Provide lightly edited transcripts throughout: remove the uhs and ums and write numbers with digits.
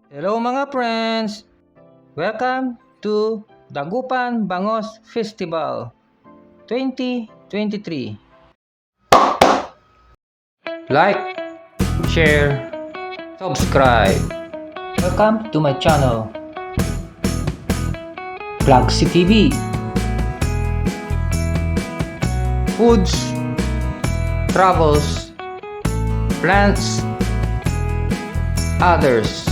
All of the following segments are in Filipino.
Hello mga friends! Welcome to Dagupan Bangos Festival 2023. Like, share, subscribe. Welcome to my channel, Vlogsy TV. Foods, travels, plants, others.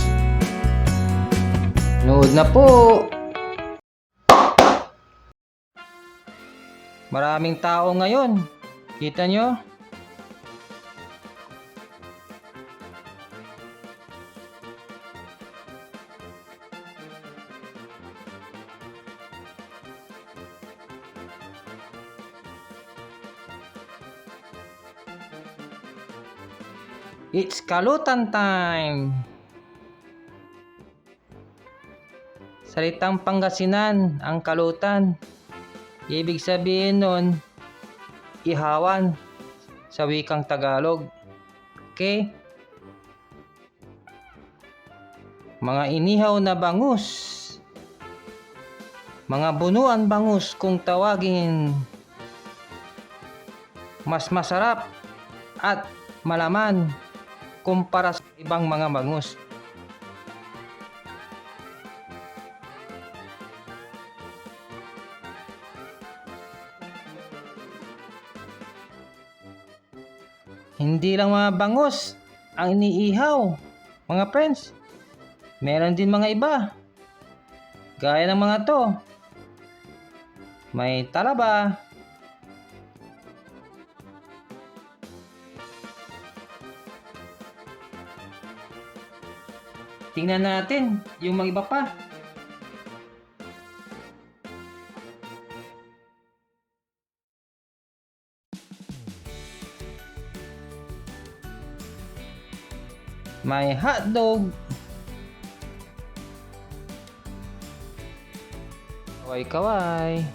Nood na po! Maraming tao ngayon. Kita nyo? It's kalutan time! Salitang Pangasinan ang kalutan. Ibig sabihin nun, ihawan sa wikang Tagalog. Okay? Mga inihaw na bangus. Mga bunuan bangus kung tawagin. Mas masarap at malaman kumpara sa ibang mga bangus. Hindi lang mga bangus ang iniihaw, mga friends. Meron din mga iba. Gaya ng mga to. May talaba. Tingnan natin yung mga iba pa. May hotdog. Kaway-kaway.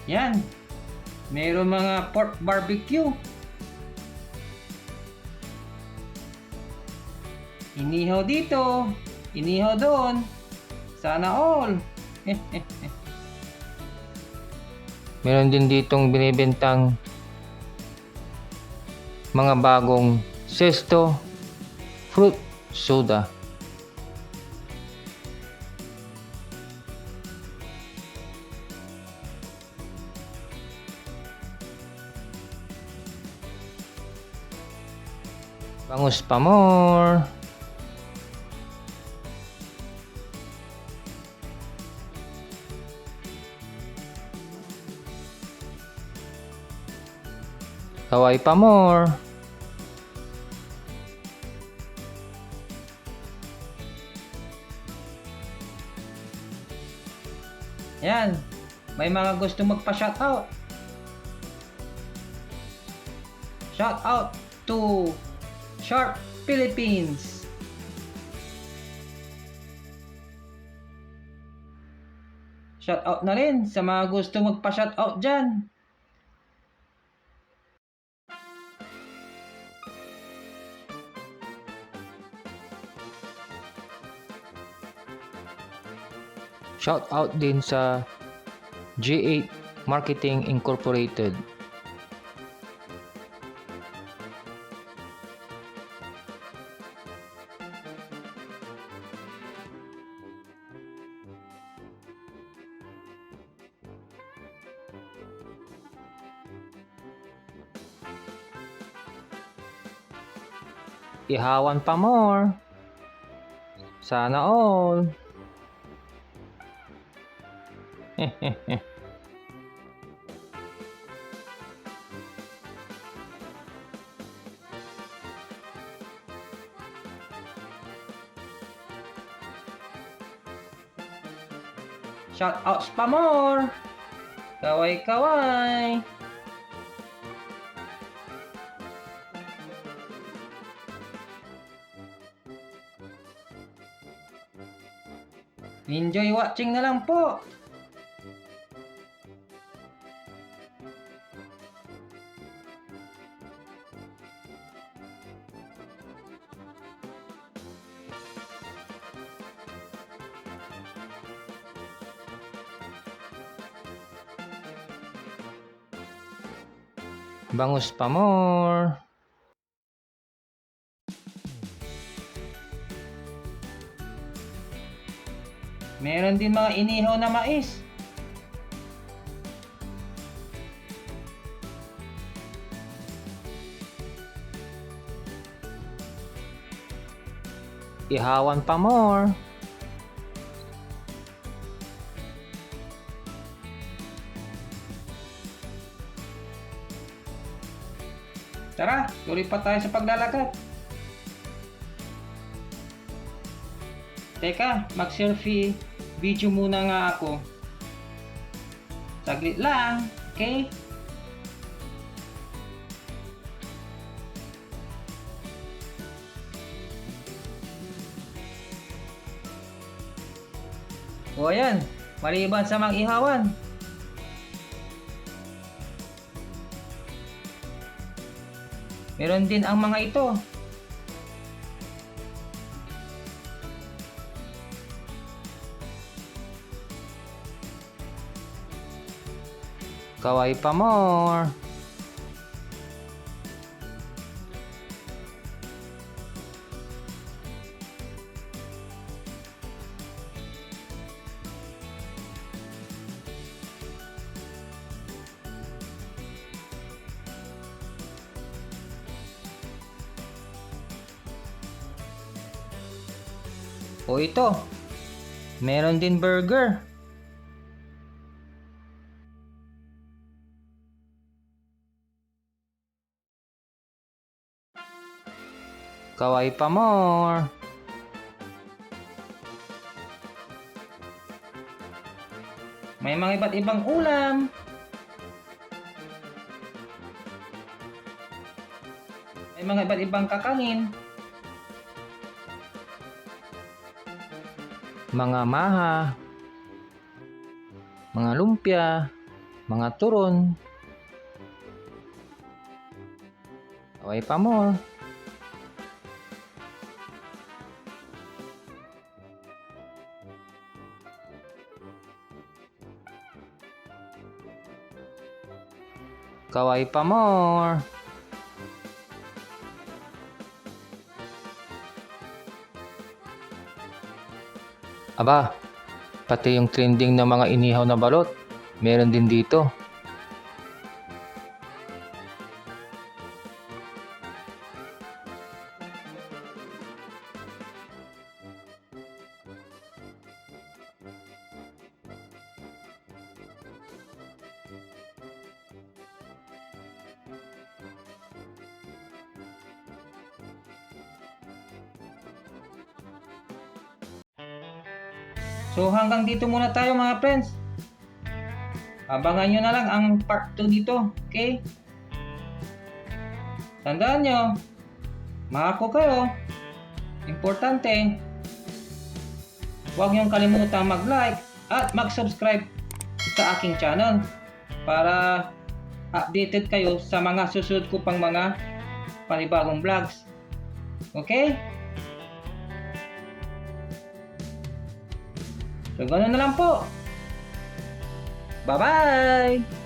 Yan. Mayroon mga pork barbecue. Inihaw dito. Inihaw doon. Sana all. Meron din ditong binibentang mga bagong Zesto fruit soda. Bangus pa more. Kaway pa more. Yan. May mga gusto magpa-shoutout. Shoutout to Sharp Philippines. Shoutout na rin sa mga gusto magpa-shoutout dyan. Shout out din sa G8 Marketing Incorporated. Ihawan pa more. Sana all. Shoutouts pa more. Kaway-kaway. Enjoy watching na lang po. Bangus pa more. Meron din mga inihaw na mais. Ihawan pa more. Tara, tuloy pa tayo sa paglalakad. Teka, mag-selfie video muna nga ako. Saglit lang, okay? O ayan, maliban sa mga ihawan. Meron din ang mga ito. Kaway pa more. O ito, meron din burger. Kaway pa more. May mga iba't ibang ulam. May mga iba't ibang kakanin. Mga maha, mga lumpia, mga turon. Kaway pa more. Kaway pa more. Aba, pati yung trending ng mga inihaw na balot, meron din dito. So hanggang dito muna tayo mga friends. Abangan nyo na lang ang part 2 dito. Okay? Tandaan nyo, mahako kayo. Importante, huwag nyo kalimutang mag-like at mag-subscribe sa aking channel para updated kayo sa mga susunod ko pang mga panibagong vlogs. Okay? So, ganoon na lang po. Bye-bye!